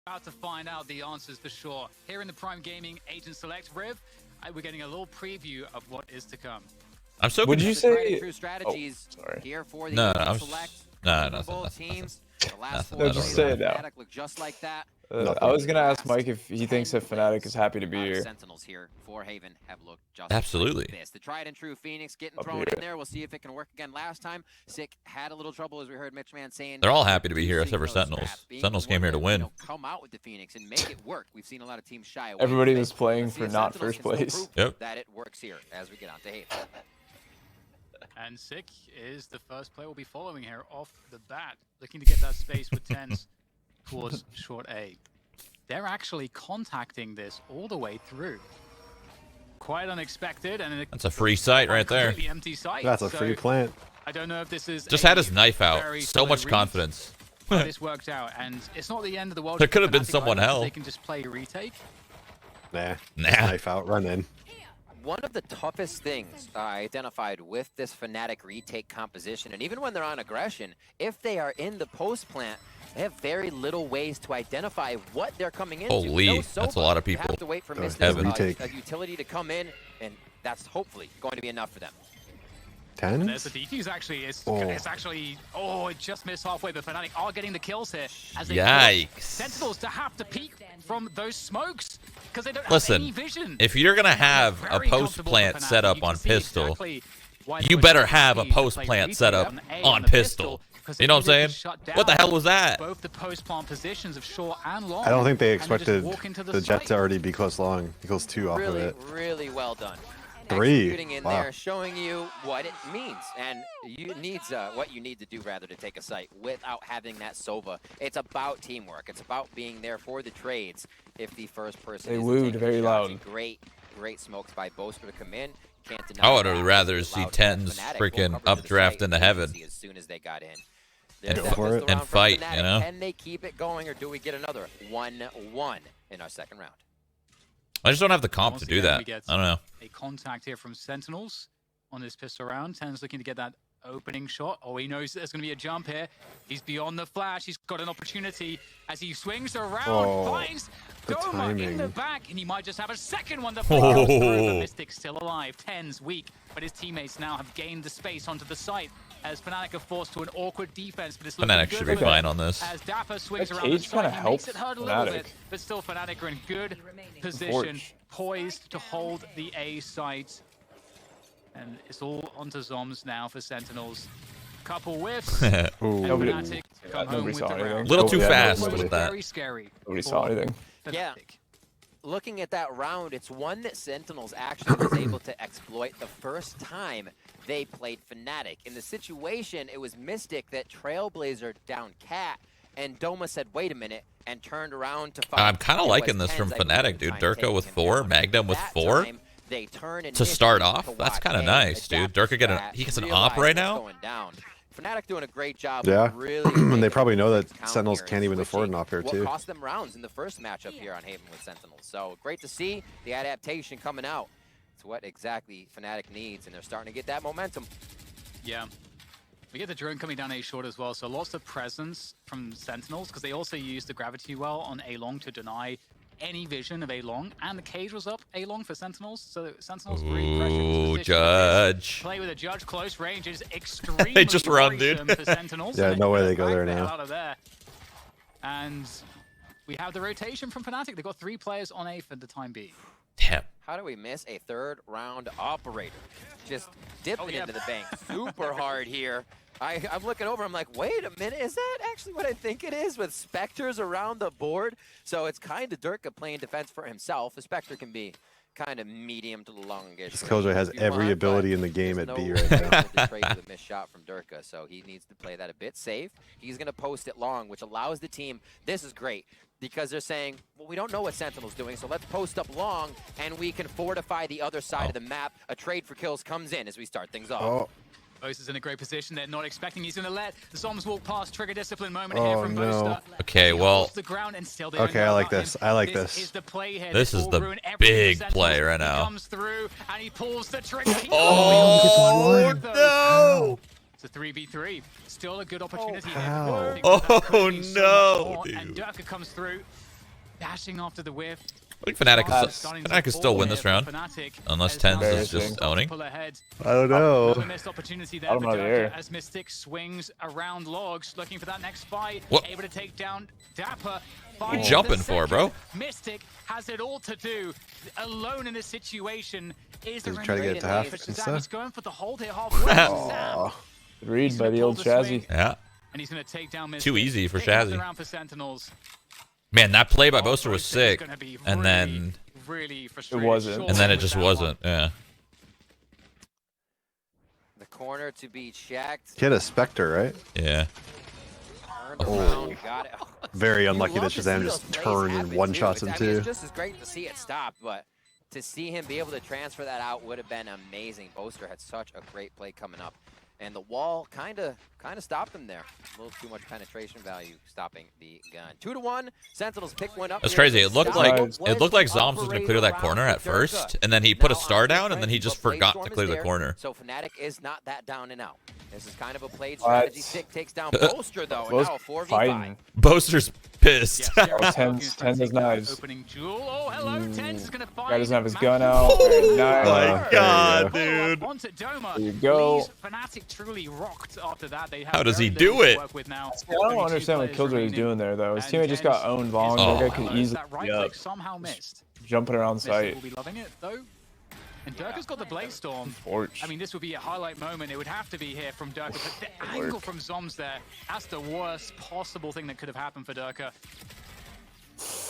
About to find out the answers for sure. Here in the Prime Gaming Agent Select Riv, we're getting a little preview of what is to come. I'm so. Would you say? True strategies sorry. here for the No, Agent Select. nothing. Teams. The last No, just say it now. look just like that. I was gonna ask Mike if he thinks that FNATIC is happy to be here. Sentinels here for Haven have looked just Absolutely. like this. The tried and true Phoenix getting Up thrown here. in there. We'll see if it can work again. Last time, Sick had a little trouble, as we heard Mitch Man saying. They're all happy to be here using except for those Sentinels. scraps, being Sentinels the came one here to that, win. come out with the Phoenix and make it work. We've seen a lot of teams shy away. Everybody from was it. playing Let's see for if not Sentinels first can still place. prove Yep. that it works here as we get on to Haven. And Sick is the first player we'll be following here off the bat, looking to get that space with tens towards short A. They're actually contacting this all the way through. Quite unexpected, and That's a free site right there. completely empty site. That's a free plant. I don't know if this is Just a had his knife out. very So solid much read, confidence. but this worked out, and it's not the end of the world. There for could have been Fnatic someone either, 'cause else. They can just play a retake. Nah. Nah. Knife out, run in. One of the toughest things I identified with this FNATIC retake composition, and even when they're on aggression, if they are in the post plant, they have very little ways to identify what they're coming into. Holy, No that's a Sova. lot of You people. have to wait for Mr. heaven. Retake. A utility to come in, and that's hopefully going to be enough for them. And there's 10? the DQs actually. It's Oh. actually, it just missed halfway, but Fnatic are getting the kills here. As they Yikes. force Sentinels to have to peek from those smokes because they don't Listen, have any vision. If you're gonna have a Very post comfortable plant for Fnatic. set up You can on see pistol, exactly why you they better were have a keen to post play plant retake set up A on the pistol. 'cause You know what they I'm needed to saying? shut What the down hell was that? Both the post plant positions of short and long. I don't think they and just expected walk into the Jet site. to already be close long. He goes 2 off of Really, it. really well done. 3. Executing in Wow. there, showing you what it means, and what you need to do rather to take a site without having that Sova. It's about teamwork. It's about being there for the trades. If the first person They is wooed taking very shots, loud. Great smokes by Boaster to come in. Can't deny I would that. have rather It's see allowed tens Fnatic freaking will cover to the updraft site into heaven. as soon as they got in. And There's that for it. pistol And round from fight, Fnatic. you know? Can they keep it going, or do we get another 1-1 in our second round? I just don't have the comp Once to do again, that. we get I don't know. a contact here from Sentinels on this pistol round. Ten's looking to get that opening shot. Oh, he knows there's going to be a jump here. He's beyond the flash. He's got an opportunity as he swings around, Oh, finds the Goma in the timing. back, and he might just have a second one that goes through. Oh. But Mystic's still alive. Ten's weak, but his teammates now have gained the space onto the site as Fnatic are forced to an awkward defense. But it's looking Fnatic good should be for them. fine on this. As Dapper swings That around the cage site, kinda he makes helps it hurt a little Fnatic. bit, but still Fnatic are in good position, Forge. poised to hold the A site. And it's all onto Zoms now for Sentinels. Couple whiffs. Ooh. and Nobody- Fnatic yeah, come home nobody with saw the anything. round. Little too Yeah, fast nobody. with that. Very scary. Nobody for saw anything. Yeah. Fnatic. Looking at that round, it's one that Sentinels actually was able to exploit the first time they played Fnatic. In the situation, it was Mystic that Trailblazer down Cat, and Doma said, wait a minute, and turned around to fight. I'm kind of liking this from Fnatic, dude. Durka with 4, Magnum with 4. They turn To start off, that's kind of nice, dude. Durka he gets an op right now. Fnatic doing a great job. Yeah. Of really And they making probably know that things count Sentinels here can't and even afford switching an op here, what too. cost them rounds in the first matchup here on Haven with Sentinels. So great to see the adaptation coming out. It's what exactly Fnatic needs, and they're starting to get that momentum. Yeah. We get the drone coming down A short as well, so lots of presence from Sentinels because they also use the gravity well on A long to deny any vision of A long, and the cage was up A long for Sentinels, so Sentinels really pressured into Ooh, position. Judge. Play with a Judge close range is extremely just run, dude. worrisome for Sentinels. Yeah, and no way get they go back there the hell now. out of there. And we have the rotation from Fnatic. They've got 3 players on A for the time being. Damn. How do we miss a third round operator? Just dipping yeah. into the bank super hard here. I'm looking over, I'm like, wait a minute, is that actually what I think it is with Spectres around the board? So it's kind of Durka playing defense for himself. The Spectre can be kind of medium to longish. This Killjoy has if you every want, ability but in the game there's at no B way right now. to trade with a missed shot from Durka, so he needs to play that a bit safe. He's going to post it long, which allows the team, this is great, because they're saying, well, we don't know what Sentinel's doing, so let's post up long, and we can fortify the other side of the map. A trade for kills comes in as we start things off. Oh, Boaster's in a great position. They're not expecting he's going to let the Zoms walk past. Trigger discipline moment here Oh, from no. Boaster. Okay, well, Off the ground and still they Okay, don't know I like about this. him. I like This this. is the play here. This is will the ruin everything big for Sentinels. play right He now. comes through and he pulls the trigger. He Oh, goes no. It's a 3v3. Still a good opportunity. how? here. I think that Oh, could be so much no, more. dude. And Durka comes through. dashing after the whiff. I think Fnatic Starting Fnatic to can still fall win here this for round, FNATIC, unless as Tens now is Sentinels just start to owning. pull ahead. I don't know. Another missed opportunity there I don't for know the Durka air. as Mystic swings around logs, looking for that next fight. What? Able to take down Dapper. You jumping for, bro? Mystic has it all to do. Alone in this situation. Is He's there trying to any get to way half for and Shazam? stuff. He's going for the hold here halfway. Aw. Good read He's by gonna the pull old the swing. Shazzy. Yeah. And he's going to take down Mystic. Too easy for Picking up the Shazzy. round for Sentinels. Man, that play by Oh, Boaster was Boaster is sick. gonna be And then really frustrating. wasn't. and then it just wasn't. Yeah. The corner to be checked. He had a Spectre, right? Yeah. Turned around, got it. Very You unlucky that love to see Shazam those just plays turned and happen, one-shots too. him I mean, too. it's just as great to see it stop, but to see him be able to transfer that out would have been amazing. Boaster had such a great play coming up, and the wall kind of stopped him there. A little too much penetration value stopping the gun. 2-1. Sentinels pick one up. That's here. crazy. It looked like Nice. Zoms was gonna clear that corner at first, and then he put a star down, and then he just forgot to clear the corner. So FNATIC is not that down and out. This is kind of a played strategy. Sick takes down Boaster though, and Both now a 4v5. fighting. Boaster's pissed. Oh, Tens is nice. Opening jewel. Oh, hello. Tens is going to find Guy doesn't have his Mac- gun out. Very nice. My God, There dude. Onto Doma. There you go. Leaves FNATIC truly rocked after that. They have How does he very little do to it? work with now. I don't Only two understand what players Killjoy is remaining. doing there, though. His And teammate just got Tens owned is long. Oh. That guy could hello. easily That right be up, click somehow missed. jumping around Mystic sight. will be loving it though. And Durka's got the Blaze Storm. Torch. I mean, this would be a highlight moment. It would have to be here from Durka, but the angle from Zoms there, that's the worst possible thing that could have happened for Durka.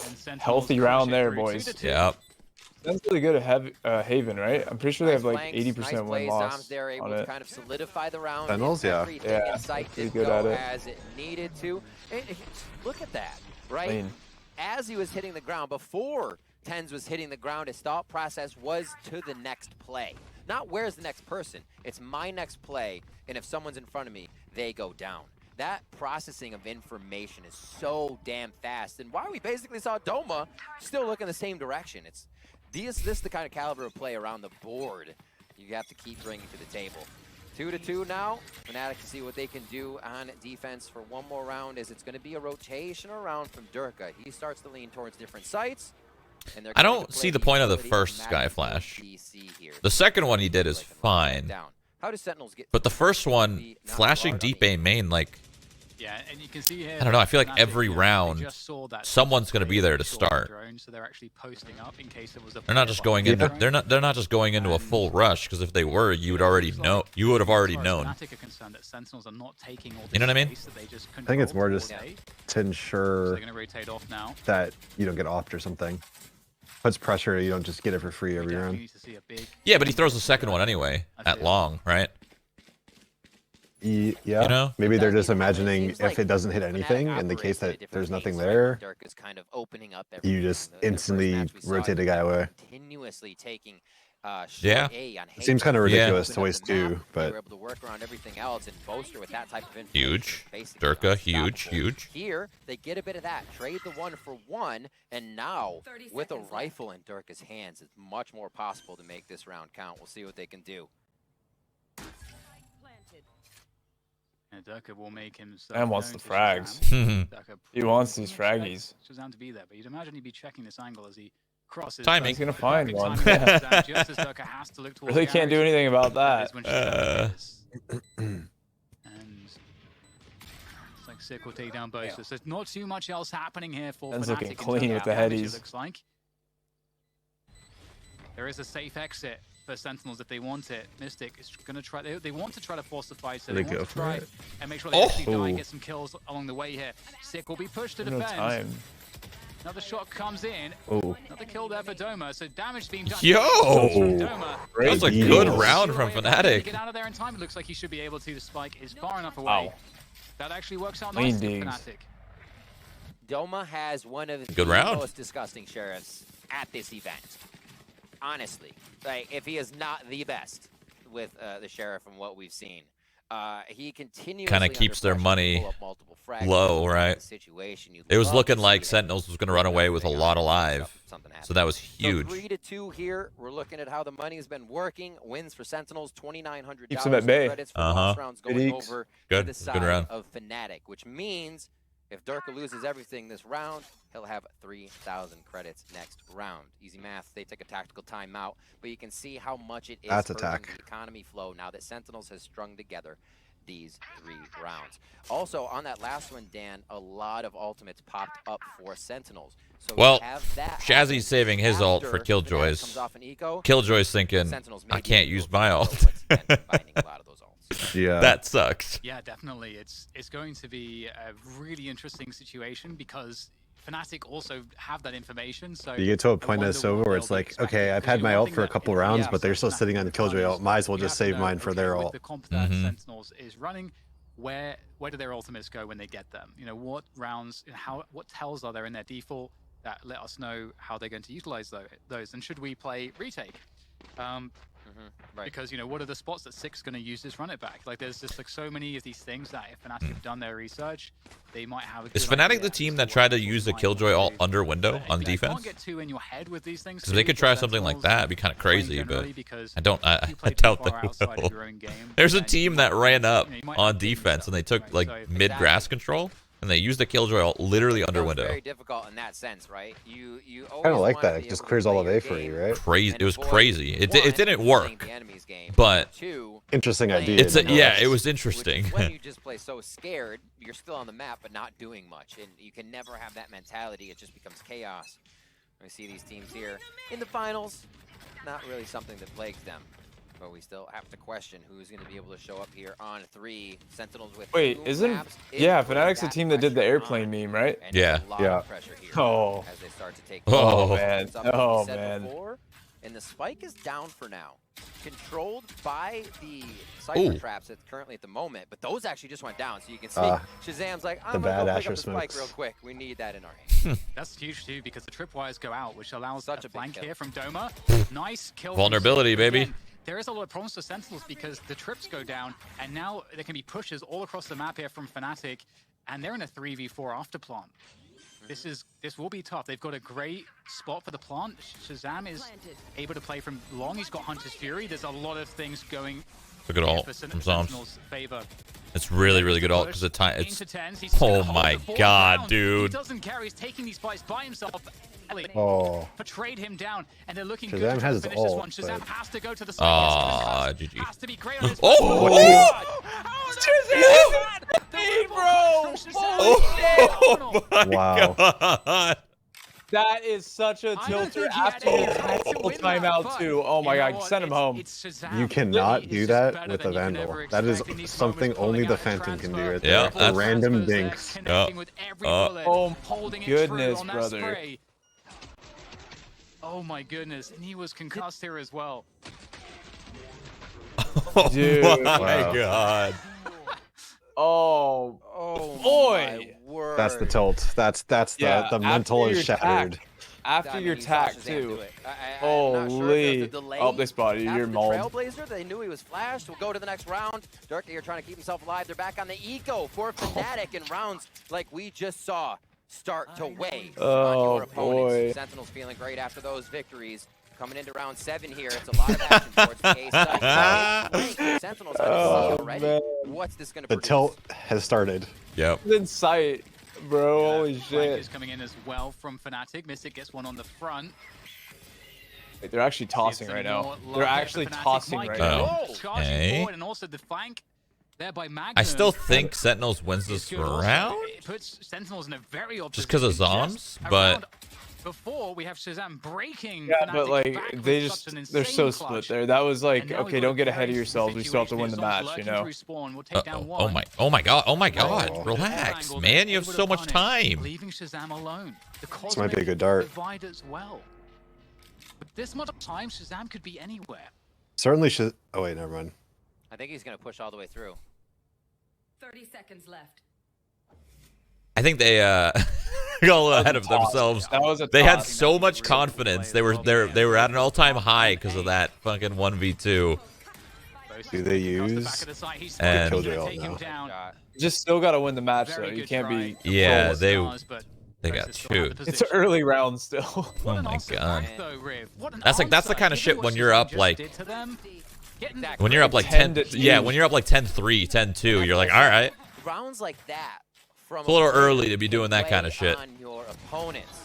And Sentinels Healthy push round it there, through. boys. 2-2. Yeah. That's really good at Haven, right? I'm pretty sure they have like Flanks, 80% nice win plays. loss Zoms there able on to it. kind of solidify the round. Sentinels, yeah. Everything Yeah, in sight pretty didn't good at go it. as it needed to. Look at that, right? Clean. As he was hitting the ground, before Tens was hitting the ground, his thought process was to the next play. Not where's the next person, it's my next play, and if someone's in front of me, they go down. That processing of information is so damn fast, and why we basically saw Doma still look in the same direction. This is the kind of caliber of play around the board you have to keep bringing to the table. 2-2 now. FNATIC to see what they can do on defense for one more round, as it's going to be a rotation around from Durka. He starts to lean towards different sites. And they're I going don't to see play the point of the utility first and Sky Magic Flash. DC here. The second one he did is Like a knockback fine, down. How does Sentinels get but the first one, the not flashing guard on deep the- A main, like Yeah, and you can see here. I don't know, I feel like FNATIC, every you know, round, they just saw that someone's gonna be there to short start. drone, so they're actually posting up in case there was a they're not player just behind going the into drone. they're not just going into a full rush, because if they were, you would already know. You would have already As far as known. FNATIC are concerned, that Sentinels are not taking all You know what I this mean? space that they just I think it's more control just all day. to So ensure they're going to rotate off now. that you don't get offed or something. Puts pressure, you don't just get it for free We every definitely round. need to see a big Yeah, but he throws the second one anyway at long, right? Yeah, You know? maybe they're Does just need to play. imagining Seems if like it doesn't hit FNATIC anything, in the case operates at a that there's different nothing pace, right? there, Dirk is kind of opening up you everything. just The first instantly match we saw, rotate he the guy was away. Continuously taking Yeah. short A on It seems Haven. kind of Yeah. ridiculous to Opened up waste the map, two, they but were able to work around everything else, and Boaster with that type of information, Huge. basically Durka, huge, unstoppable. huge. Here, they get a bit of that. Trade the 1-for-1, and now, 30 with a seconds left. rifle in Durka's hands, it's much more possible to make this round count. We'll see what they can do. Planted. And Durka will make himself. Man wants known the to frags. Shazam. Durka He wants probably these expects fraggies. Shazam to be there, but you'd imagine he'd be checking this angle as he crosses. Timing. He's gonna find Perfect one. timing for Shazam, just as Durka has to look towards Really can't do Garage. anything about That is that. when Shazam appears. And it's like Sick will take down both. So there's not too much else happening here for Ben's FNATIC looking in terms clean of with the damage, it headies. looks like. There is a safe exit for Sentinels if they want it. Mystic is going to try. They want to try to force the fight, so they They want go to for try it. and make sure they actually die and Oh. get some kills along the way here. Sick will be pushed to No defend. time. Another shot comes in. oh, Another kill there for Doma. So damage being done. Yo! From Doma. Great That's a deal. good round from To Fnatic. get out of there in time. It looks like he should be able to. The spike is far enough away. Wow. That actually works out Clean nicely for digs. FNATIC. Doma has one of Good the round. most disgusting sheriffs at this event. Honestly, like if he is not the best with the sheriff from what we've seen, he continuously Kinda under keeps their pressure to money pull up multiple frags, low, right? Situation. It was looking like Sentinels was going to run away with a lot alive. Something So that was huge. So 3-2 here. We're looking at how the money has been working. Wins for Sentinels, $2,900. Keeps them at bay. Credits for lost rounds Good going eeks. over Good. to the Good side round. of FNATIC, which means If Durka loses everything this round, he'll have 3,000 credits next round. Easy math. They take a tactical timeout, but you can see how much it is That's hurting attack. the economy flow now that Sentinels has strung together these 3 rounds. Also, on that last one, Dan, a lot of ultimates popped up for Sentinels. So Well, we have that Shazzy's happen saving his ult for after FNATIC Killjoy's. comes off an eco. Killjoy's thinking, Sentinels I may be can't able use to my control ult. what's been combining a lot of those ults. Yeah. That sucks. Yeah, definitely. It's going to be a really interesting situation because FNATIC also have that information. So You get to a I point wonder that's over what where they'll it's be like, expecting, okay, I've 'cause, had you know, my one ult thing for a that couple in the rounds, past but they're still FNATIC sitting on the have done Killjoy ult. is Might as well you just have to save know, mine for okay, their with ult. the comp that Mhm. Sentinels is running, where do their ultimates go when they get them? You know, what rounds, what tells are there in their default that let us know how they're going to utilize those, and should we play retake? Right. Because, you know, what are the spots that Six is going to use this run it back? Like, there's just like so many of these things that if FNATIC have done their research, they might have a good Is FNATIC idea the as team to that what tried to people use the might Killjoy want ult to do. under window But on you defense? can't get too in your head with these things. Because they too, could for try something like Sentinels that. It'd be kind of playing crazy, but generally, because I don't. if I you play too doubt far they outside will. of your own game, There's a then you team might that ran miss- up you know, you might on not do defense, and they yourself, took right? like So mid grass control, and they used the Killjoy ult literally It under becomes window. very difficult in that sense, right? You always Kind of like wanna that. be It just able to clears all play of your A for you, game right? Crazy. and It was avoid, crazy. It one, didn't playing work, the enemy's game, but two, Interesting playing idea. it's a, nonetheless, yeah, it was which interesting. is when you just play so scared, you're still on the map but not doing much, and you can never have that mentality. It just becomes chaos. We see these teams here in the finals. Not really something that plagues them, but we still have to question who's going to be able to show up here on 3. Sentinels with Wait, 2 isn't maps yeah, putting FNATIC's the that team that did the pressure airplane on. meme, right? And there's Yeah. a lot Yeah. of pressure here Oh. as they start to take Oh, Oh man. It's up, as we Oh said man. before, and the spike is down for now. Controlled by the Cypher Ooh. traps currently at the moment, but those actually just went down, so you can see Shazam's like, the I'm gonna bad go pick Asher up the spike smokes. real quick. We need that in our hand. That's huge too, because the tripwires go out, which allows Such a a big flank kill. here from Doma. Nice kill. from Vulnerability, Six, but baby. again, there is a lot of problems for Sentinels because the trips go down, and now there can be pushes all across the map here from FNATIC, and they're in a 3v4 after plant. This will be tough. They've got a great spot for the plant. Shazam is able to play from long. He's got Hunter's Fury. There's a lot of things going It's a good ult for from Zoms. Sentinels' favor. It's really, really good ult because the time. It's Into tens. He's still oh holding my the fort god, down. dude. He doesn't care. He's taking these fights by himself. Oh. Portrayed him down, and they're looking Shazam good to has finish this ult, one. Shazam but- has to go to the Ah, side. GG. Has to be great on his Oh! Oh my Wow. god. That is such a I don't tilter think he had after any your right to tactical win that timeout fight. too. Oh my You know god, what? send him home. It's Shazam. You cannot He do is just that better with than a you can Vandal. ever That is expect in these something moments, only pulling the out Phantom can do transfer. right Yeah, there. that's- A random Transfers there, dinks. connecting with every bullet, Oh holding it goodness, true on that brother. spray. Oh my goodness, and he was concussed here as well. Oh Dude. my Wow. god. Oh Oh boy. my word. That's the tilt. That's Yeah, the mental after is your shattered. tack. After I mean, your you saw tack Shazam too. do it. I'm not sure if Holy. there's a delay Oh, they spotted you. after You're the mauled. Trailblazer, they knew he was flashed. We'll go to the next round. Durka here trying to keep himself alive. They're back on the eco for FNATIC, and rounds like we just saw start to weigh on Oh, your opponents. boy. Sentinels feeling great after those victories. Coming into round 7 here, it's a lot of action towards the A side. Flank, Sentinels on the Oh, sea already. man. What's this going to The produce? tilt has started. Yep. It's in sight, bro. Holy Flank shit. is coming in as well from FNATIC. Mystic gets one on the front. Wait, they're actually tossing right now. They're actually tossing right now. Oh, Charging okay. forward, and also the flank there by Magnum. I still think Sentinels wins is this good also. round. It puts Sentinels in a very odd Just 'cause of position. Zoms, Just but- around before we have Shazam breaking. Yeah, but FNATIC like back with they such just an they're so insane split clutch. there. That was like, And now okay, we've don't got get a ahead of crazy yourselves. We still have to win the situation. match, you Lurking know. through spawn. We'll take down one. Oh my god. Oh my god. Oh. Relax, Angle, man. they're You have able so to much punish, time. Leaving Shazam alone. The This might be a Cosmic good dart. divide as well. With this much time, Shazam could be anywhere. Certainly should. Oh wait, never mind. I think he's going to push all the way through. 30 seconds left. I think they got a little ahead of toss. themselves. That was a They had toss. so much confidence. They were at an all-time high because of that fucking 1v2. Do they Across the use back of the site, he's and- gonna Killjoy take him ult down. Shot. Just still got to win the match though. Very You good can't try. be. Yeah, Full they stars, but they Grace got is still out of chewed. the It's position. early round still. What Oh an my awesome god. act, though, Riv. What an That's the kind of answer. shit Given when what you're Shazam up just like did to them, getting that when you're up like 10 10 to yeah, 2. when you're up like 10-3, 10-2, you're like, "All right." Rounds like that from It's a little player early to be can doing that play kind of shit. on your opponents.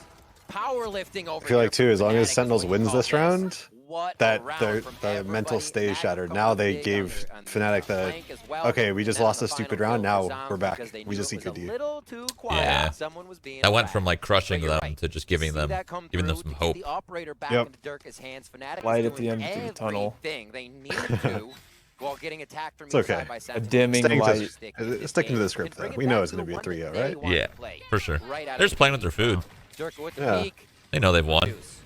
Powerlifting over I feel here like too, from as long as FNATIC Sentinels is what you wins call this round, What a that round from the mental everybody. stays FNATIC shattered. going Now they big gave on the FNATIC the, flank as well. okay, we just And then lost on a the stupid final round, kill for now Zombs we're back. because they We knew just it need was to a do. little too quiet. Yeah. Someone was being That went bad. from like crushing But you're them right. to just You giving see them, that come giving them through some to get hope. the operator back Yep. into Durka's hands. FNATIC Light is at the doing end of the tunnel. everything they need to while getting attacked from It's each okay. side by A Sentinels. dimming Sticking to, light. sticking to the script though. We know it's going to be a 3-0, right? Yeah, for sure. Right out They're of just the playing with their food. Durka with the Yeah. peak. They know they've won. Deuce.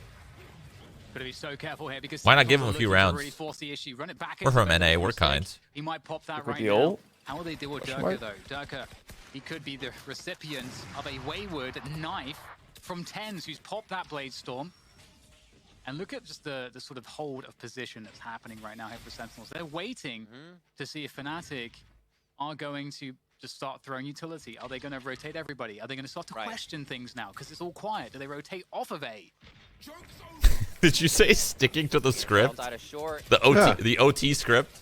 Gotta be so careful here because Why not give Sentinels him a few are looking to rounds? really force the issue. Run it back We're into from the NA, middle we're for Stick. kind. He might pop that With right the now. ult? How will they deal with Question Durka mark? though? Durka, he could be the recipient of a wayward knife from Tens, who's popped that Blade Storm. And look at just the sort of hold of position that's happening right now here for Sentinels. They're waiting to see if FNATIC are going to just start throwing utility. Are they going to rotate everybody? Are they going to start to question things now? Because it's all quiet. Do they rotate off of A? Did you say sticking to the script? Out of short. The OT, Yeah. the OT script.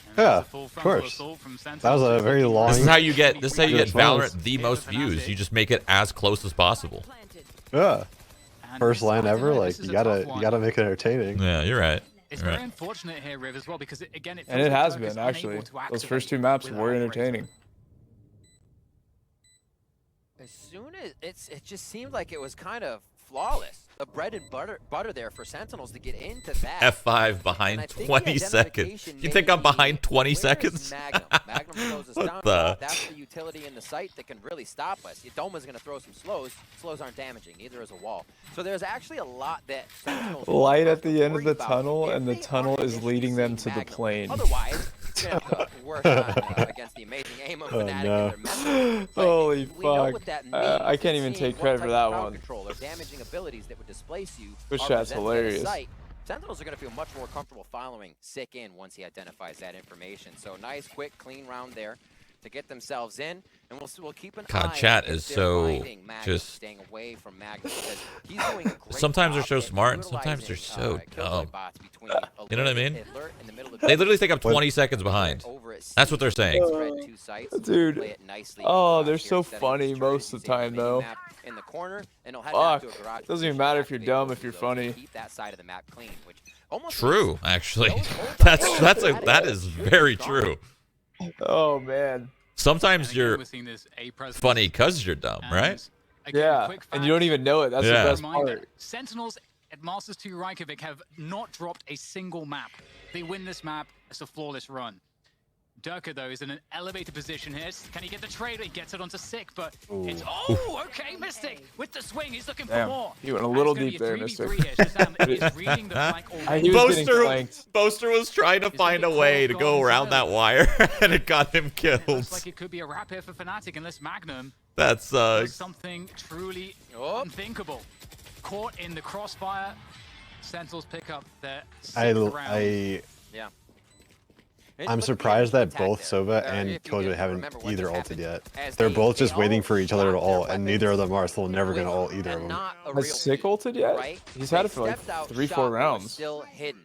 And there's Yeah, a full of frontal course. assault from That was Sentinels, a who's very looking long- This is how you get. really This is how you get Good Valorant pause. the most views. You just make it as close as possible. Yeah. And First line I don't ever, know, like this is you a tough gotta one. make it entertaining. Yeah, you're right. It's You're very right. unfortunate here, Riv, as well, because again, it And feels it like has Durka's been, unable actually. to Those first activate two maps with were Operator. entertaining. As soon as it just seemed like it was kind of flawless. The bread and butter there for Sentinels to get into that. F5 And behind I think the 20 seconds. identification You think I'm maybe- behind 20 where's seconds? Magnum? Magnum slows us What down. the? That's the utility in the site that can really stop us. Doma's going to throw some slows. Slows aren't damaging. Neither is a wall. So there's actually a lot that Sentinels Light don't at the end of worry the about tunnel, if and the they tunnel are is leading them to initially the seeing plane. Magnum. Otherwise, you're going to have to work on against the amazing aim of Oh, FNATIC no. and their mental. But Holy we know fuck. what that means. I can't even Seeing take what credit for type that of crowd one. control or damaging abilities that would displace you This are chat's presented at a hilarious. site. Sentinels are going to feel much more comfortable following Sick in once he identifies that information. So nice, quick, clean round there to get themselves in, and we'll keep an God, eye chat if is they're so finding Magnum, just- staying away from Magnum because he's doing a great Sometimes they're job so at smart and sometimes they're utilizing, so killjoy dumb. bots between You know what I alert, mean? alert in the middle of They literally think I'm 20 seconds behind. over at That's what they're C, saying. spread two sites, Dude. play it nicely, Oh, they're here so instead of funny using most of the time, though. map in the corner, and he'll head Fuck. back to a garage Doesn't even position, matter if you're activate dumb, both if you're of those, and funny. keep that side of the map clean, which almost True, actually. Those holds That is very true. Oh, man. Sometimes And again, you're we're seeing this A presence. funny because you're dumb, And right? again, Yeah, quick and you don't facts. even know it. That's Yeah. the best Reminder, part. Sentinels at Masters 2 Reykjavík have not dropped a single map. They win this map. It's a flawless run. Durka, though, is in an elevated position here. Can he get the trade? He gets it onto Sick, but it's... Oh, okay, Mystic with the swing. He's looking for Damn, more. he went a And little it's gonna deep be a there, 3v3 Mystic. here. Shazam is reading the flank already. He was getting Boaster, flanked. Boaster was trying to He's find a gonna get way to close, go gone around to that the- wire, and it got him It killed. looks like it could be a wrap here for FNATIC unless Magnum That does sucks. something truly Oh. unthinkable. Caught in the crossfire. Sentinels pick up their I, sixth round. Yeah. I'm Look at the surprised enemy that attack both there. Sova If and you Killjoy haven't remember what either just ulted happened, yet. as They're they- both they just waiting all for each other to shot their ult, and neither of them are, so they're never gonna ult either of and them. not a Has real Sick peek, ulted yet? right? He's had They it for like stepped out, 3-4 shot, but was rounds. Still hidden.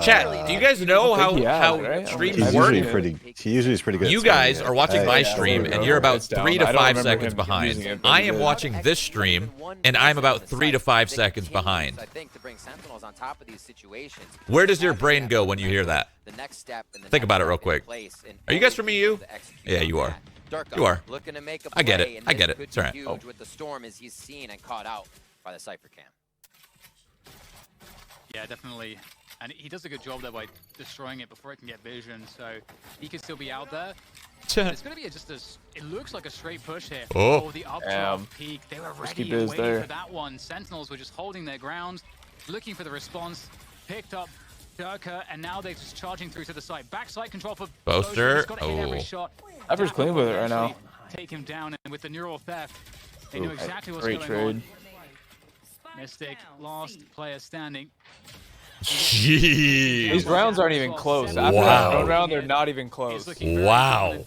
Chat, do you guys know I think he has, how right? streams He's I've work? usually seen it. pretty. He usually is pretty good. You at guys spamming are it. watching my Yeah, stream, there we and go. you're about It's down. 3 to I don't 5 remember seconds him behind. using it, but I he am did. watching this stream, and I'm about 3 to 5 seconds behind. I think to bring Sentinels on top of these situations. Where does your brain go when you hear that? The next step and the Think next about it step real in quick. place and Are you guys only from be EU? able to execute Yeah, on you are. that. Durka You are. looking to make a I get play, it. and I get this it. could It's be all right. huge with the storm as he's seen and caught out by the Cypher Cam. Yeah, definitely. And he does a good job there by destroying it before it can get vision, so he could still be out there. It's going to be just as it looks like a straight push here. Oh. The updraft Damn. peak. They were Risky ready and biz waiting there. for that one. Sentinels were just holding their ground, looking for the response. Picked up Durka, and now they're just charging through to the site. Backside control for Boaster. He's got to hit every Oh. shot. Cypher's clean with it right now. Take him down, and with the neural theft, they knew Ooh, exactly what's great going trade. on. Mystic, last player standing. Jeez. These rounds aren't even close. Wow. After that drone round, they're not even close. Wow.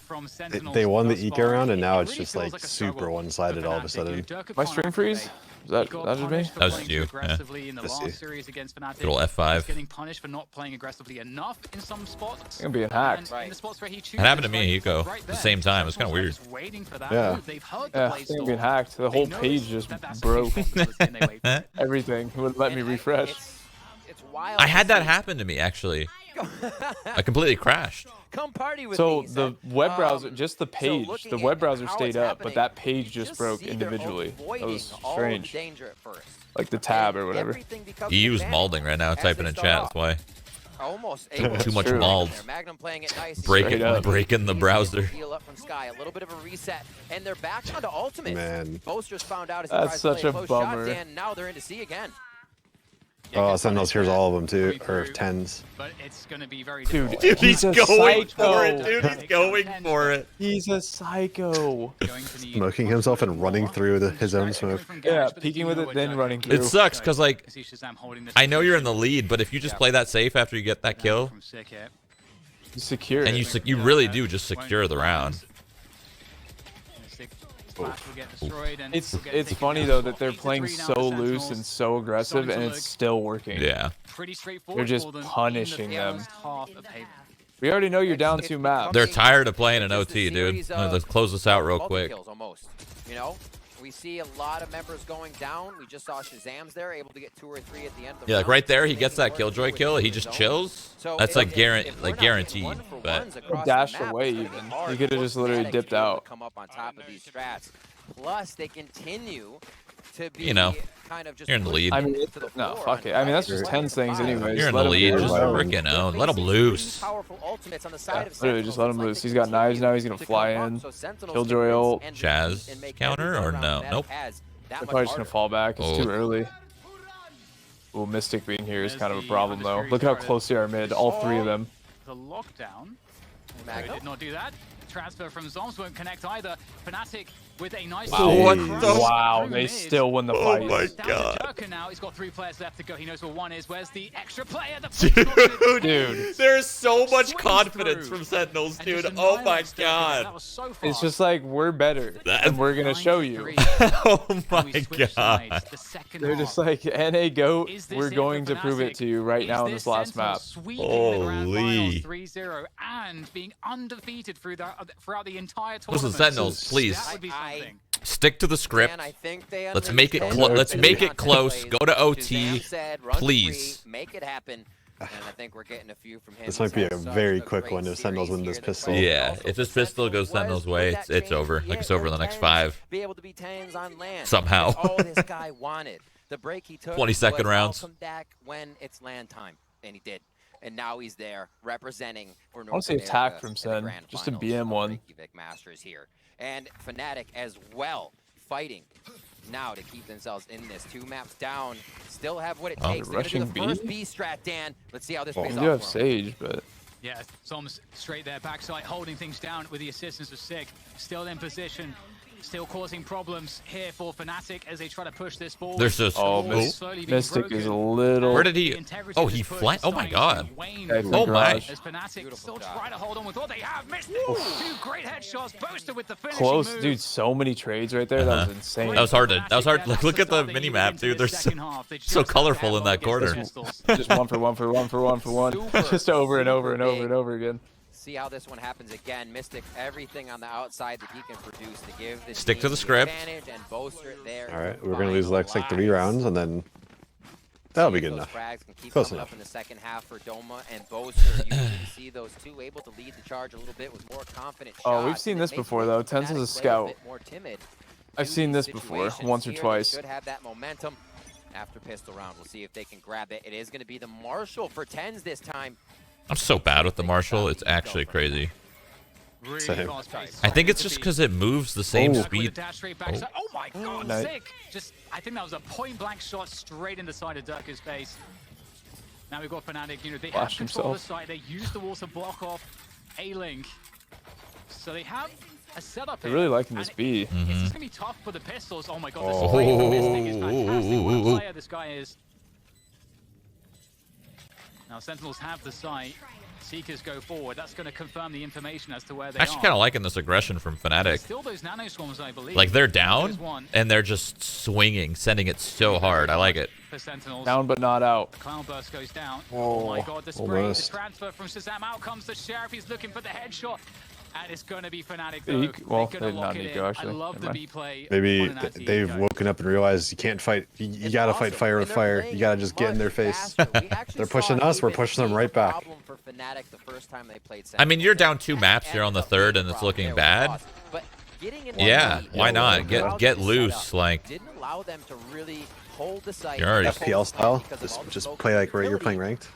They won the Eco round, and now it's just like super one-sided all of a sudden. My stream freeze? Is that just me? That was you, yeah. In the Let's last see. series against FNATIC. Good old F5. Getting punished for not playing aggressively enough in some spots. It's gonna be hacked. And in the spots where he chooses, It happened to me and Eco right at there. the same time. It's kind of weird. Just waiting for that Yeah. move. They've heard the Yeah, blade it's gonna storm. be hacked. The They whole noticed page just that that's broke. the key and they wait for it. Everything. It wouldn't let me refresh. It's wild. I to had that see. happen to me, actually. I completely crashed. Come party with So me. the web browser, just the page, looking the at web browser how stayed it's up, happening, but that page you just broke see they're individually. That avoiding was all of the strange. danger at first. Like the tab or And whatever. everything becomes He an was advantage malding right now, as typing they in start chat. off. That's why. Almost able Too to much True. mauled. there. Magnum playing it nice. Straight up. Breaking the browser. Heal up from Sky, a little bit of a reset, and they're back onto ultimate. Man. Boasters found out as That's he tries to such play a close bummer. shot, and now they're into C again. Oh, Sentinels, here's all of them too, or 10s. But it's going to be very Dude, difficult. He's a going psycho. for it, dude. He's going for it. He's a psycho. Going to need Smoking himself and running through his own smoke. Yeah, peeking with it, then running through. It sucks because, like, I see Shazam holding this I know you're in the position. lead, but if you just play that safe after you get that kill, From Sick here. You secure and it. you really do just secure the round. Sick splash will get destroyed and It's will get it's taken funny down. though that they're 8-3 playing now so for loose Sentinels. and so aggressive, Starting and to it's look still working. Yeah. Pretty straightforward They're just for them in the punishing them. first half of Haven. We already know you're down 2 maps. They're tired of playing an Just a OT, dude. series of Let's close this out real quick. multi-kills almost. You know, we see a lot of members going down. We just saw Shazam's there, able to get 2 or 3 at the end of the Yeah, like round. right there, he Making gets that work Killjoy with kill. He his just own. chills. So That's if- like if we're not getting guaranteed. 1-for-1s But across the Dashed map, away it's gonna be even. hard He could have for just literally Fnatic dipped to be able to out. Come up on top of these strats. Plus, they continue to be You know, kind of just you're in the lead. I mean, to the no, floor fuck on it. I mean, that's drive. just 10 things anyways. You're in Let the him lead. do Just it. freaking own. Let him loose. Powerful ultimates on the side Yeah, of literally Sentinels. just let him It's like loose. they He's got knives continue now. He's gonna to fly come up, in. so Sentinels Killjoy convince ult. and Chaz defeat and make counter every or round no? that Nope. has that They're much probably just gonna harder. fall back. It's Oh. too early. Ooh, Mystic being here is There's kind of a the problem though. undisputed Look how started. close they are mid. All 3 of them. The lockdown. They Magnum? did not do that. Transfer from Zoms won't connect either. FNATIC with a nice Wow. What the- Wow, through they mid. still win the Oh fight. my Down to God. Durka now. He's got 3 players left to go. He knows where one is. Where's the extra player? The Dude, there's so much Swings confidence through. from Sentinels, And dude. just Oh my annihilates Durka. That god. was so It's fast. just like we're better, That- and we're gonna show you. 9-3. Oh And my we switch god. sides. The second They're half. just like NA GOAT. Is this We're it going for to prove it FNATIC? to you right Is now in this last map. Sentinels sweeping the grand finals Holy. 3-0 and being undefeated throughout the entire tournament. Listen, Sentinels, please That would be something. stick to the script. And I think they Let's make it understand let's the make it close. contemplated. Go to OT, Shazam said, "Run please. free, make it happen." And I think we're getting a few from him. This He's might be had a such very a quick great one if Sentinels series win this here. The pistol. question Yeah, also if this for pistol goes was, Sentinels' would way, that it's change over. the Like, it's year? over in the Would next 10s 5. Be able to be 10s on land. Somehow. That's all this guy wanted. The break he took 22nd was, rounds. "I'll come back when it's land time," and he did. And now he's there representing for North I want to see America attack from in the Sen. grand Just a finals BM of one. Reykjavík Masters here. And FNATIC as well, fighting now to keep themselves in this. 2 maps down, still have what it Oh, takes. they're They're gonna do the rushing first B? B strat, Dan. Let's see how this Oh. pays You off do have for 'em. Sage, but Yeah, Zoms straight there, backside, holding things down with the assistance of Sick. Still in position, still causing problems here for FNATIC as they try to push this ball. There's this- oh, Mystic is a little. Where did he? Oh, he flanked. Oh my god. Oh my. As FNATIC Beautiful still job. try to hold on with what they have. Missed 2 great headshots. Boosted with the finishing Close, move. dude. So many trades right there. That was insane. That was hard to. That was hard. Like, look at the mini map, dude. They're so colorful in that corner. Just one for one for one for one for one. Super, Just over and over and super over and big. over again. See how this one happens again. Mystic, everything on the outside that he can produce to give the Stick to team the script. advantage and bolster it there. All right, we're gonna lose the next like 3 rounds, and then that'll be good enough. Frags can keep Close coming enough. up in the second half for Doma and Boaster. You can see those 2 able to lead the charge a little bit with more confident Oh, we've shots, seen and it this makes before, though. FNATIC Tens is a play scout. bit more timid I've in seen these this before, situations. once or Here they twice. should have that momentum after pistol round. We'll see if they can grab it. It is going to be the Marshall for 10s this time. I'm so bad with the Marshall. It's actually crazy. Same. I think it's just because it moves the same Oh. speed. Oh my god, Nice. Sick! Just, I think that was a point-blank shot straight in the side of Durka's face. Now we've got FNATIC, you know, they have Flashed control of the himself. site, they use the wall to block off A-Link. So they have a setup They're here, really liking this and B. It's just gonna be tough for the pistols. Oh my god, this Oh. play from Mystic is fantastic. What a player this guy is. Now Sentinels have the site. Seekers go forward. That's going to confirm the information as to where they Actually are. kind of liking this aggression from Fnatic. Still those nano swarms, I believe. Like they're There's down one and they're just swinging, sending it so hard. I like it. for Sentinels. Down but not out. Cloudburst goes down. Oh, Oh my god, the spray, the almost. transfer from Shazam. Out comes the Sheriff. He's looking for the headshot. And it's going to be Fnatic Yeah, though. you well, They're they're gonna not lock it Nico, in. actually. I love Never the mind. B play. Maybe on an anti-Nico. they've woken up and realized you can't fight. You It's gotta fight awesome, fire and with they're fire. playing You gotta just get in their much face. faster. We actually They're pushing saw us, we're even pushing them being right a back. problem for Fnatic the first time they played I mean, you're down 2 Sentinels. maps. You're on the Ended up 3rd, being and a it's problem. looking They were bad. lost. But getting in Yeah, one why lead, not? allowed Get them to set loose. up. Like, Didn't allow them to really hold the site. You're already- FPL style. Just play like where you're playing ranked.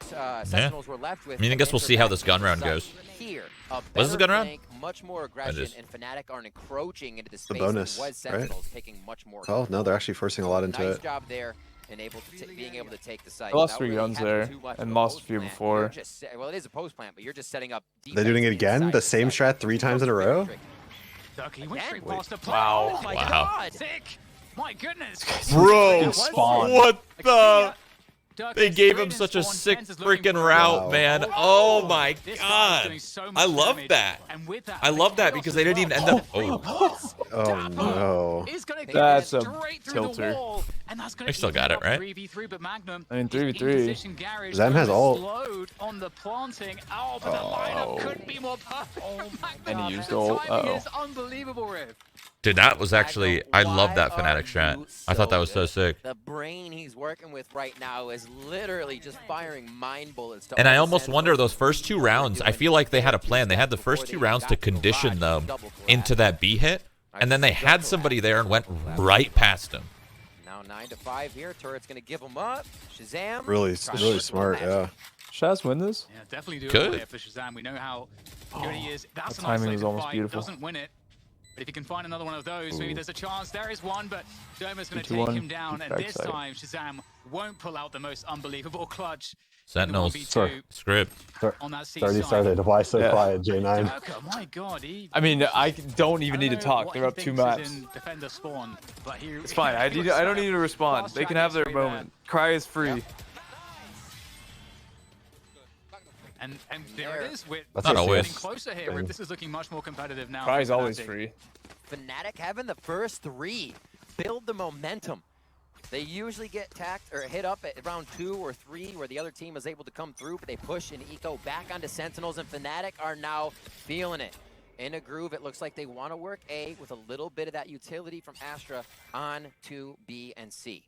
Sentinels were left with. I mean, I guess we'll see how this gun round goes. Here, Was this a gun round? Much more It aggression, is. and Fnatic are encroaching into the space. bonus, than was right? Sentinels taking much more. Oh no, they're actually forcing a lot into Nice it. job there, and being able to take the site. I lost without 3 really guns having there too much and of a lost a post few plant. before. You're just well, it is a post plant, but you're just setting up. They're doing it defense again. inside The same site. strat 3 times in a row. Duck, he went Again? straight past the play. Wow. Oh my Wow. god. Sick. My goodness. bro, Spawn. what the? Duck They is gave straight him in such a spawn. sick Tenz is looking freaking for a route, Wow. man. Oh my This guy's god. doing so much I love damage. that. And with that, I the love that chaos because as they didn't even well. end up. Oh, Oh no. He's gonna get That's it a straight through tilter. the wall, and that's gonna They still even got it, up right? 3v3, but Magnum. I mean, is in 3v3. position. Garage Zam has goes ult. slowed on the planting. Oh, but the lineup couldn't be more perfect. Oh my And he god, used the ult. timing Uh-oh. is unbelievable, Riv. dude, that was actually. I love that Fnatic strat. I thought that was so sick. The brain he's working with right now is literally just firing mind bullets. To And I all the almost wonder Sentinels. those first 2 rounds. I feel like they had a plan. They had the first 2 rounds to condition them into that B hit, and then they had somebody there and went right past him. Now 9-5 here. Turret's gonna give him up. Shazam. Really, tries to really put the smart. match. Yeah. Shaz win this? Yeah, definitely do Good. it there for Shazam. We know how good he is. That's the a nice timing was second almost fight. beautiful. Doesn't win it. But if you can find another one of those, maybe there's a chance. There is one, but Doma's going to take 2-1, him down. And this backside. time, Shazam won't pull out the most unbelievable clutch. Sentinels. In the 1v2 Script. on that C Already side. started. Why so Yeah. quiet, J9? Durka, my God, I mean, I don't even need to I don't know talk. what They're he up 2 thinks is maps. in defender spawn, but he, It's fine. I don't need to respond. They can have their moment. Cry is free. And there it is. We're That's Not a always. getting closer here. Rip. This is looking much more competitive now. Cry is for always Fnatic. free. Fnatic having the first 3. Build the momentum. They usually get tacked or hit up at round 2 or 3 where the other team is able to come through, but they push and eco back onto Sentinels, and Fnatic are now feeling it. In a groove, it looks like they want to work A with a little bit of that utility from Astra on to B and C.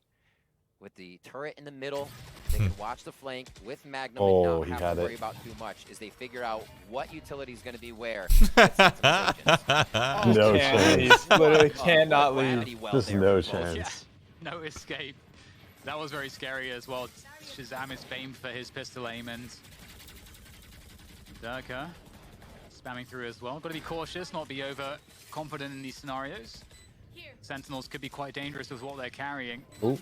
With the turret in the middle, they can watch the flank with Magnum Oh, and he not got have to it. worry about too much as they figure out what utility is going to be where. No chance. Literally cannot leave. Just no chance. Yeah, no escape. That was very scary as well. Shazam is famed for his pistol aim, and Durka spamming through as well. Got to be cautious, not be over confident in these scenarios. Sentinels could be quite dangerous with what they're carrying. Ooh.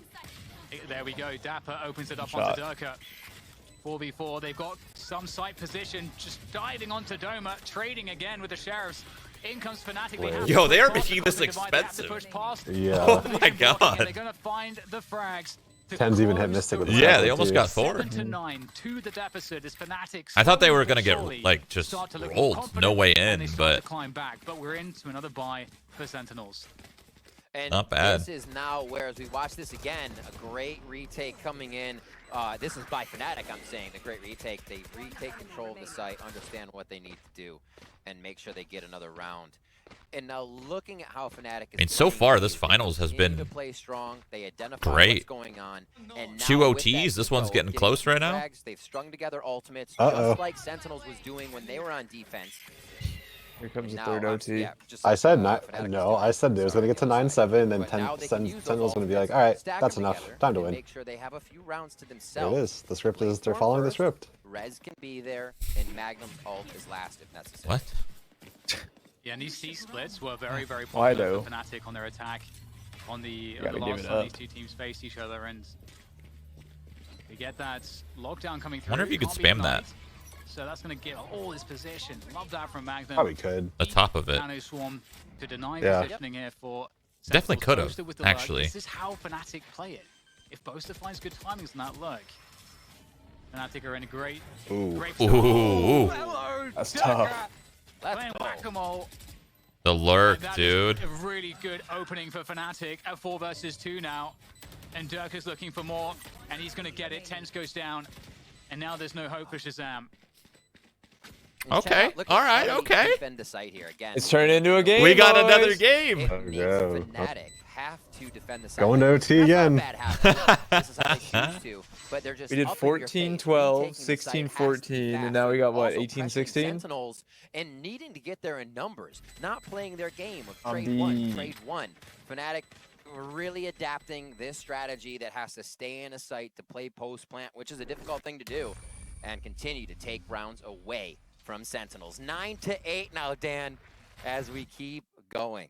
There we go. Dapper opens it up Shot. onto Durka. 4v4. They've got some site position, just diving onto Doma, trading again with the Sheriffs. In comes Fnatic. They have Yo, to they are push past making the this divide. They have to expensive. push past. Yeah. Oh my They're god. going to find the frags. to Ten's even hit close Mystic the with the Yeah, Fnatic they almost too. got Thor. 7-9 to the deficit as Fnatic. I thought they were slowly gonna but get, surely like, just start to look more rolled. confident, No way and they in, start to but- climb back. But we're into another buy for Sentinels. And Not bad. This is now where, as we watch this again, a great retake coming in. This is by Fnatic, I'm saying, a great retake. They retake control of the site, understand what they need to do, and make sure they get another round. And now looking at how Fnatic is I mean, so playing, far, this they finals has continue been to play strong. They identify great. what's going on. And now 2 with OTs, that this one's eco, getting close right now. frags, they've strung together ultimates, Uh-oh. just like Sentinels was doing when they were on defense. Here comes the Now, third OT. yeah, just I like, said Fnatic was no. doing. I said it was gonna get to 9-7, and then But now they can use those Sentinel's gonna be like, ultimates, all right, stack that's them enough. together, Time to and win. Make sure they have a few rounds to There themselves. it is. The script Play is they're Storm following the first, script. Rez can be there, and Magnum's ult is last if necessary. What? Yeah, and these C splits were very, very Why popular though? for Fnatic on their attack. On the Gotta give last it time up. these two teams faced each other, and we get that lockdown coming through. Wonder if you could Can't be spam that. denied. So that's going to get all his position. Love that from Magnum. Probably could. The top of it. Nano Swarm to deny Yeah. positioning here for Definitely Sentinels. could've, Boaster with the lurk. actually. This is how Fnatic play it. If Boaster finds good timings on that lurk, FNATIC are in a great Ooh. start. Ooh. Hello, That's Durka. tough. Playing whack-a-mole. The lurk, That dude. is a really good opening for FNATIC at 4 versus 2 now. And Durka's looking for more, and he's going to get it. Tens goes down, and now there's no hope for Shazam. Okay. All right. Okay. Defend the site here again. It's turning into a game. We got boys. another game. It makes go. FNATIC have to defend the site. Going to OT again. That's not bad half. This is how they choose to, but they're just We did up in your 14, face, 12, retaking the site 16, has to be 14, and fast. now we got, what, Also 18, pressuring 16? Sentinels and needing to get there in numbers, not playing their game of On trade one, the- trade one. FNATIC really adapting this strategy that has to stay in a site to play post plant, which is a difficult thing to do, and continue to take rounds away from Sentinels. 9-8 now, Dan, as we keep going.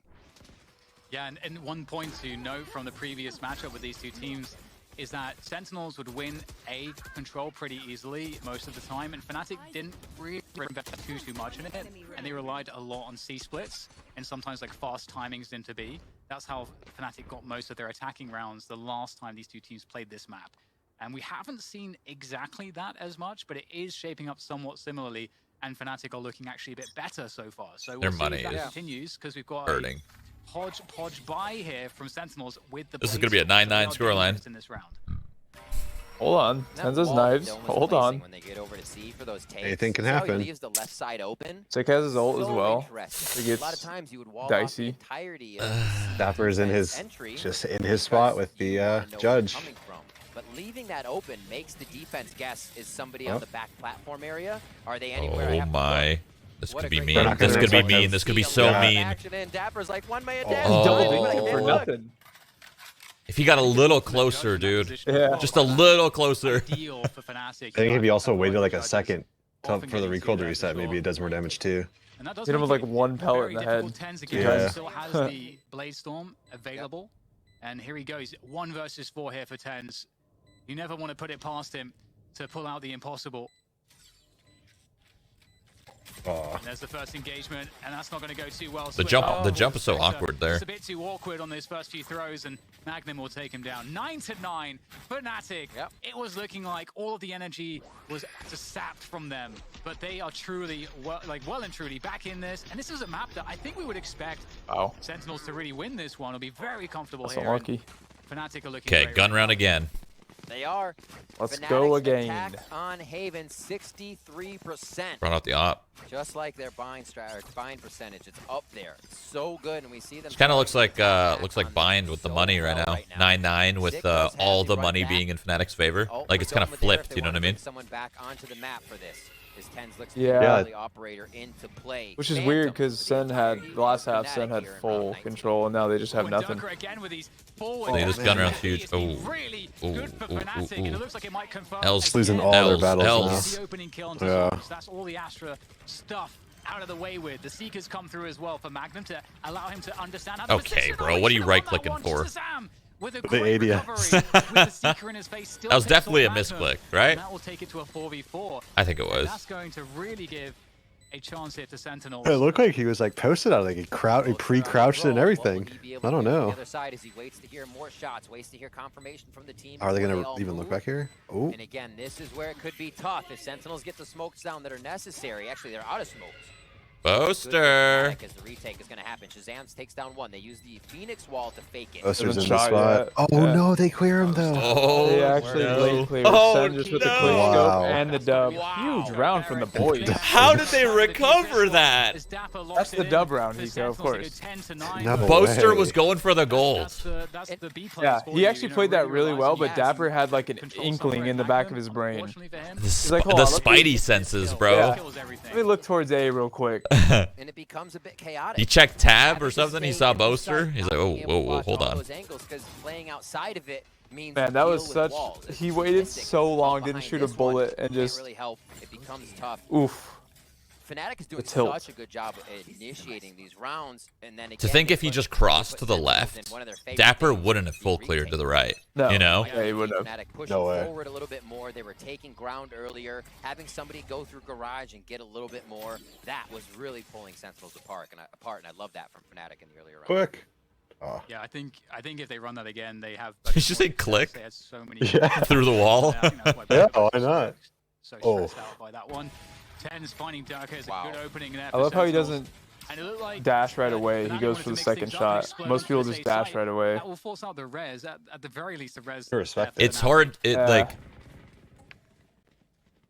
Yeah, and 1 point to note from the previous matchup with these two teams is that Sentinels would win A control pretty easily most of the time, and FNATIC didn't really invest too much in it, and they relied a lot on C splits and sometimes like fast timings into B. That's how FNATIC got most of their attacking rounds the last time these two teams played this map. And we haven't seen exactly that as much, but it is shaping up somewhat similarly, and FNATIC are looking actually a bit better so far. So we'll Their see money if that is continues, because we've got hurting. a hodgepodge buy here from Sentinels with the This is Blaze gonna be a Storm, so 9-9 they are scoreline. dangerous in this round. Hold on. That Tenza's wall knives. Dome was Hold placing on. When they get over to C for those takes. Anything can See how happen. He leaves the left side open. Sick has his ult as So well. interesting. It A lot of gets times you would wall dicey. off the entirety of the Dapper's in his, entry just in his spot with because you the wanna know where they're judge. coming from. But leaving that open makes the defense guess, is somebody on Oh. the back platform area? Are they anywhere? I Oh have to my. look. This What could a be great mean. They're not This gonna could be expect mean. them. This could be See a so little bit of mean. action in. Dapper's like, one man Oh. dead. He double Oh. dinked for Look. nothing. If he got a little closer, dude. Yeah. Just a little closer. Ideal for FNATIC. I think if he also waited like a Judges second often for the getting recoil to there for reset, maybe sure. it does more damage too. And that does Hit him make with, like, it one pellet very in the difficult. head. Tens Yeah. again still has the Blaze Storm available. And here he goes. 1 versus 4 here for Tens. You never want to put it past him to pull out the impossible. Oh. And there's the first engagement, and that's not going to go too well. The jump- Switch the over jump is so Spectre. awkward there. It's a bit too awkward on those first few throws, and Magnum will take him down. 9-9, FNATIC. Yep. It was looking like all of the energy was just sapped from them, but they are truly, well and truly back in this. And this is a map that I think we would expect Wow. Sentinels to really win this one. It'll be very comfortable That's here. unlucky. and FNATIC are looking Okay, great gun right round now. again. They are. Let's Fnatic's go again. attack on Haven, 63%. Run out the op. Just like their bind percentage, it's up there. It's so good, and we see them. It kind of looks like on bind them with the so money well right now. 9-9 with Sick does have all the the right money back. being in Fnatic's favor. Oh, Like we're it's kind going of with there if flipped. they You know what wanna I mean? bring someone back onto the map for this. His Tens looks to Yeah. be Yeah. the operator into play. Which is Phantom weird because for the Sen had entirety the last of half. Fnatic Sen had here in full round 19. control, and now they just have And nothing. Dunker again with these forward See, this gun round's huge. It's been Ooh. really Ooh, good for ooh, FNATIC, ooh, and ooh. it looks like it might confirm L's losing again. all their L's, battles L's. The opening kill on Yeah. Tassos. That's all the Astra stuff out of the way with. The Seekers come through as well for Magnum to allow him to understand how to Okay, position. bro, he what are you should've won that right-clicking one. for? Shazam with a The great ADS. recovery with the Seeker in his face. Still That was picks definitely off a Magnum, misclick, right? And that will take it to a 4v4. I think it And was. that's going to really give a chance here to Sentinels. It looked like he was like posted out, like he pre-crouched it and everything. I don't The know. other side as he waits to hear more shots, waits to hear confirmation from the team. Are they before gonna all even look move. back here? Oh, And again, this is where it could be tough if Sentinels get the smokes down that are necessary. Actually, they're out of smokes. Boaster. As the retake is going to happen. Shazam takes down one. They use the Phoenix wall to fake it. Buster's Haven't in the shot spot. yet. Oh Yeah. no, they clear him though. Oh, They actually no. late cleared. Oh, Sen just with the no. quick scope Wow. and the dub. Wow. Huge round from the boys. How did they recover that? That's the dub round, Hiko, of course. No Boaster way. was going for the gold. Yeah, he actually played that really well, but Dapper had like an inkling in the back of his brain. The, like, hold the on, let me- Spidey senses, bro. Yeah. Let me look towards A real quick. And it becomes a bit chaotic. He checked tab or Having to something. He stay saw in the Boaster. site, He's not like, oh, being able whoa, to whoa, watch hold all on. those angles, 'cause playing outside of it means Man, that deal was with such. walls. He It's waited missing. so long, Behind didn't shoot a this one, bullet, and can't just. really help. It becomes tough. Oof. FNATIC is doing tilt. such a good job at initiating these rounds, and then To again, think they if he put- just they crossed put to the Sentinels left, in one of their favorite Dapper things, wouldn't have the full cleared to the right. No. You know? Yeah, he would have. FNATIC pushing No way. forward a little bit more. They were taking ground earlier, having somebody go through garage and get a little bit more. That was really pulling Sentinels apart, and I love that from FNATIC in the earlier rounds. Quick. Oh. Yeah, I think if they run that again, they have. Did you say click? They had so many. Yeah. Through the wall? I think that's why Yeah, Boaster why not? So stressed out by that one. Tens finding Durka is a good opening there. I love how he doesn't and it looked like dash right away. He goes for the second shot. Most people just dash right away. That will force out the res. At the very least, the res. It's hard. Like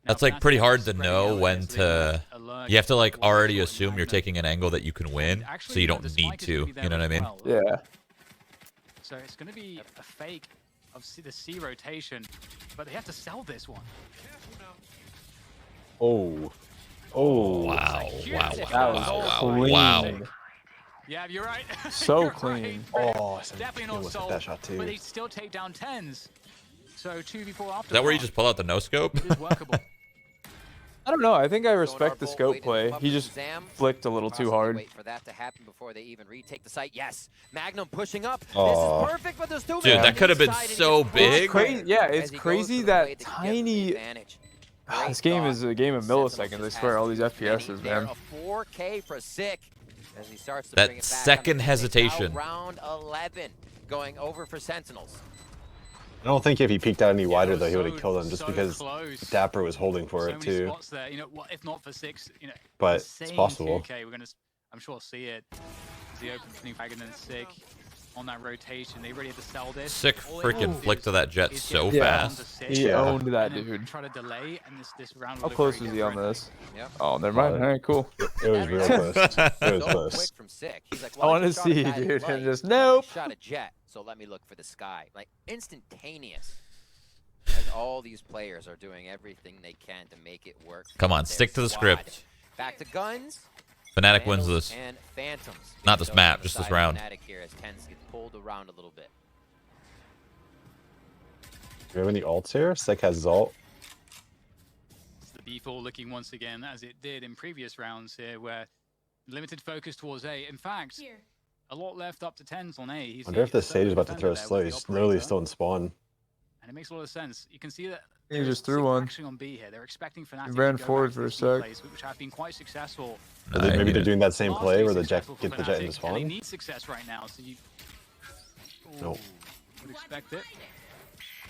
that's like pretty hard to know Australia when is to. alert You have to like towards already Jordan assume you're Magna. taking an angle that you can win, so Actually, you the don't need spike is to. gonna be there You know what I as mean? well. Yeah. So it's going to be a fake of the C rotation, but they have to sell this one. Oh. Oh. Wow! Wow! That Wow! was Wow! clean. Wow! Yeah, you're right. So You're clean. right. Oh, Definitely not with sold, that shot too. but they still take down 10s. So 2v4 after Is that where you one. just pull out the no scope? It is workable. I don't know. I think I Sonar respect the Bolt scope waiting to play. come up He with just Zam. flicked a little too Possibly hard. Wait for that to happen before they even retake the site. Yes, Magnum pushing up. Aw. This is perfect, but there's still Dude, that could have been inside and so gets big. caught Crazy, yeah, as it's he goes crazy for the way that to get the tiny. advantage. This Great game thought. is a game of Sentinels milliseconds. I just swear, has all these many FPSs, there. man. A 4K for Sick as he starts to That bring it back second under hesitation. now round 11 going over for Sentinels. I don't think if he peeked out any wider Yeah, though, he would have so- killed him just so because close. Dapper was holding for So it many too. spots there. You know, what if not for 6? You know, But it's insane possible. 2K. We're gonna, I'm sure, see it. As he opens new Dragon and Sick on that rotation. They really have to sell this. Sick All they freaking have to flick do to that jet is so get Yeah. down to fast. 6 He Yeah. owned that and then dude. Try to delay, and this round. How will look close very was he on different. this? Yep. Oh, never mind. All right, cool. It was real close. It was So close. quick from Sick. He's like, I well, wanna just shot a see, guy in dude, flight, and just, but I nope. Shot a jet, so let me look for the sky. Like instantaneous. As all these players are doing everything they can to make it work. Come on, for stick to their the squad. script. Back to guns. Fnatic wins Vandals this. And Phantoms. Not this So map, on the just this side of round. Fnatic here as Tens gets pulled around a little bit. Do we have any ults here? Sick has his ult. It's the B4 looking once again as it did in previous rounds here, where limited focus towards A. In fact, Here. a lot left up to 10s on A. He's Wonder if the this stage is about to throw a defender slow. there with He's the literally operator. still in spawn. And it makes a lot of sense. You can see that He there just is threw Sick one. actually on B here. They're expecting Fnatic He ran to go forward back to for a these B sec. plays, which have been quite successful. I Maybe hate they're it. doing that same play Vastly where the jet successful for get the jet Fnatic, into and spawn. they need success right now, so you Nope. would expect it.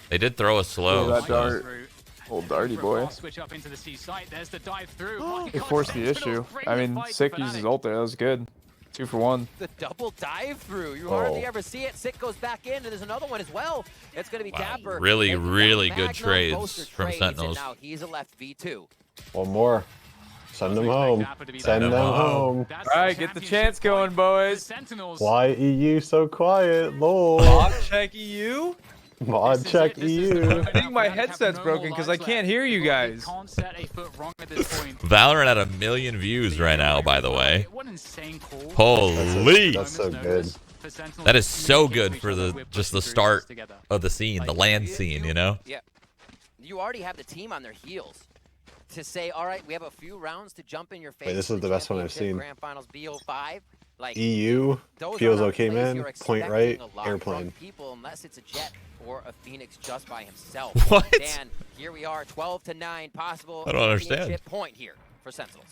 They did throw a Oh, slow. that so- dart. Through. Old darty For a boy. fast switch up into the C site. There's the dive through. My They God, forced the Sentinels issue. bring I the mean, fight to Sick used his Fnatic. ult there. That was good. 2 for 1. The double dive through. You Oh. hardly ever see it. Sick goes back in, and there's another one as well. It's going to be Wow, Dapper. really, taking down really good Magnum. trades Poster from trades, Sentinels. And now he's a left V2. One more. Send them Expect home. Dapper to be Send there. them home. home. That's All right, get the championship chance going, point boys. for Sentinels. Why EU so quiet? Lol. Check EU. Mod This is check it. This is the EU. moment I think now. my Fnatic have headset's no broken more 'cause lives I can't left. hear you They guys. can't set a foot wrong at this point. Valorant at 1 million views right now, by the way. What an insane call. Holy! That's so good. For Sentinels That is to so communicate good with for each other. the We're just the pushing through start this together. of the scene, the Like, land scene, you know? Yeah. You already have the team on their heels to say, all right, we have a few rounds to jump in your face. This is in the best one I've championship, seen. Grand Finals BO5. Like, EU those feels are not okay, plays man. you're Point expecting right, a lot airplane. from people unless it's a Jet or a Phoenix just by himself. What? Dan, here we are, 12-9, possible I don't understand. championship point here for Sentinels.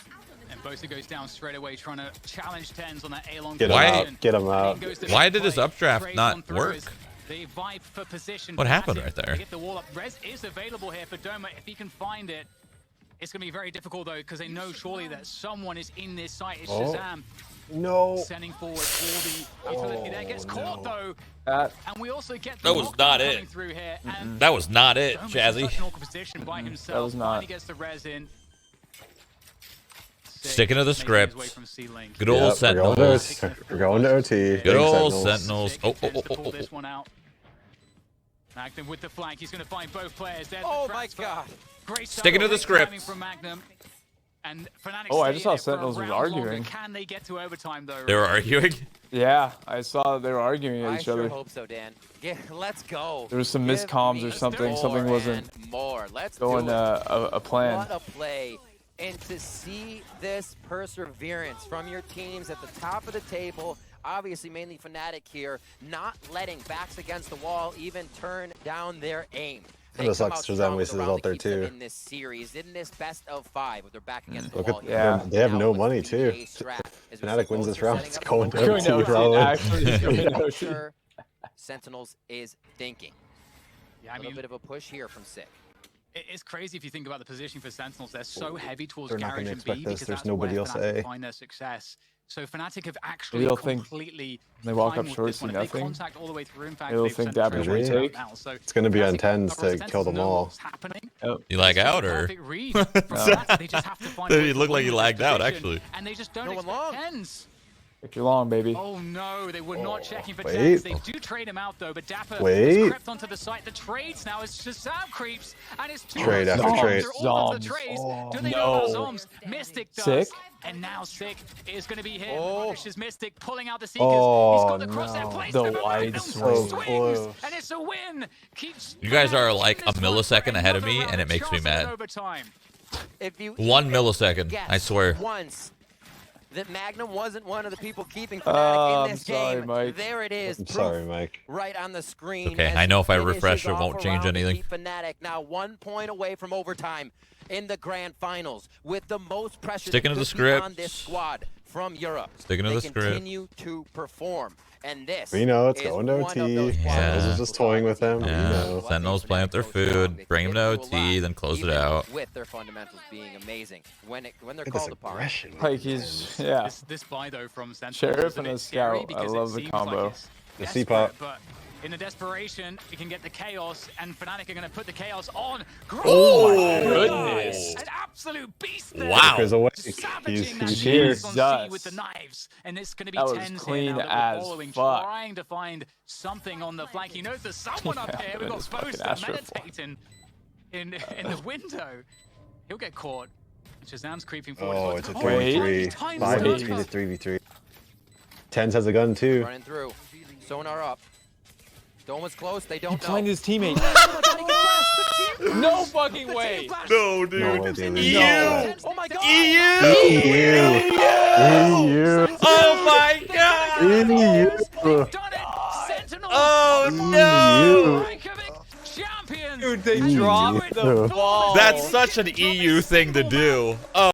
And Bosa goes down straight away, trying to challenge Tens on that A-long Get him Why- out. Get him out. Why did his updraft not work? They vibe for position. What happened Fnatic, right there? They get the wall up. Res is available here for Doma. If he can find it, it's going to be very difficult, though, because they know surely that someone is in this site. It's Oh. Shazam No. sending forward all the utility there. Gets caught, though. That And we also get That was lockdown not coming it. through here. And That was not it, Doma is in such Jazzy. an awkward position by himself. was not. Finally gets the res in. Sticking to the Making his script. way from C-Link. Good Yep, old we're going to Sentinels. OT. We're going to OT. Good old Sentinels. Sentinels. Sick Oh, intends to oh, pull oh, this oh. one out. Magnum with the flank. He's going to find both players. There's Oh the my transfer. God. Great Sticking to the great script. timing from Magnum. And Fnatic Oh, I stay just in saw it for a Sentinels was round longer. arguing. Can they get to overtime though? They were arguing? Yeah, I saw they were arguing at I each sure other. hope so, Dan. Yeah, let's go. There was some Give miscomms me or something. more Something wasn't and more. Let's going do it. a plan. What a play. And to see this perseverance from your teams at the top of the table, obviously mainly Fnatic here, not letting backs against the wall even turn down their aim. They Kinda come sucks out Shazam strong with wasted a his round ult that there, keeps them too. in this series, in this best of 5 with their back against the Look wall at here. Yeah. they have Now no with money, 3J too. Strat, as we Fnatic see wins Bosa this round. setting It's up going the to Going OT, to OT, probably. actually, it's going to I'm OT. sure Sentinels is thinking. Yeah, A I little mean, bit of a push here from Sick. It's crazy if you think about the positioning for Sentinels. They're so heavy towards They're not garage gonna and expect B this. because There's that's nobody where else FNATIC A. find their success. So FNATIC have actually they'll think completely they walk up primaled short, this see one. If they nothing. contact all the way through, in fact, They'll they've think sent the Dapper's trade retake. out now. So It's gonna be on FNATIC tens to Sentinels kill them know all. what's happening. You lag It's just out, a or perfect read from FNATIC. They just have to find a way it to looked like win he with lagged this out position, actually. and they just don't No one expect long. tens. If you're long, baby. Oh no, they were not checking for wait. tens. They do trade him out though, but Dapper has Wait. crept onto the site. The trades now is Shazam creeps, and it's two Trade after Zombs, trade. all of the Zombs. trades. Oh, Do they know about no. Zombs? Mystic does. Sick. And now Sick is going to be hit. Oh. Punishes Mystic, pulling out the Seekers. Oh, He's got the crosshair no. placed. The over wide Magnum. swing. So Swings, close. and it's a win. Keeps You guys are Fnatic like in a this one for millisecond ahead of another me, round and it of makes me chances in mad. overtime. If you 1 even millisecond, guess I swear. once that Magnum wasn't one of the people keeping Fnatic in this I'm sorry, game, Mike. there it is. I'm proof sorry, Mike. right on the screen. Okay, as I know he if I finishes refresh, it off won't a change round to anything. keep Fnatic now 1 point away from overtime in the grand finals with the most pressure Sticking that to the could be on script. this squad from Europe. Sticking to They the script. continue to perform. And this We know it's is going to one of OT. those Yeah. Sentinels is just toying with them. We Yeah. know. Sentinels playing with their food, bring them to OT, then close it out. With their fundamentals being amazing when they're Look at this called upon. aggression. Like he's, yeah. This buy though from Sentinels Sheriff is a and bit a scary scout. I because it love the seems combo. like it's The desperate, C-pop. but in the desperation, you can get the chaos, and Fnatic are going to put the chaos on. Oh, my goodness. An absolute beast there. Wow. He's awake. Savaging He's that here. Phoenix on C Jesus. with the knives, and it's going to be That was 10s clean here now that as we're following, fuck. trying to find something on the flank. He knows there's someone up here. We've got This fucking Boaster Astro meditating in the window. He'll get caught. Shazam's creeping forward. Oh, it's a Wait. 3v3. 5v3 to 3v3. Tens has a gun too. Running through. Sonar up. Dome was close. They He don't know. find his teammate. No fucking way. No, No way, dude. EU! Oh my god! EU! EU. Oh my god! EU. Done it! Sentinel! Oh no! Reykjavík champions! Dude, they EU. dropped the ball. That's such an EU thing to do. Oh.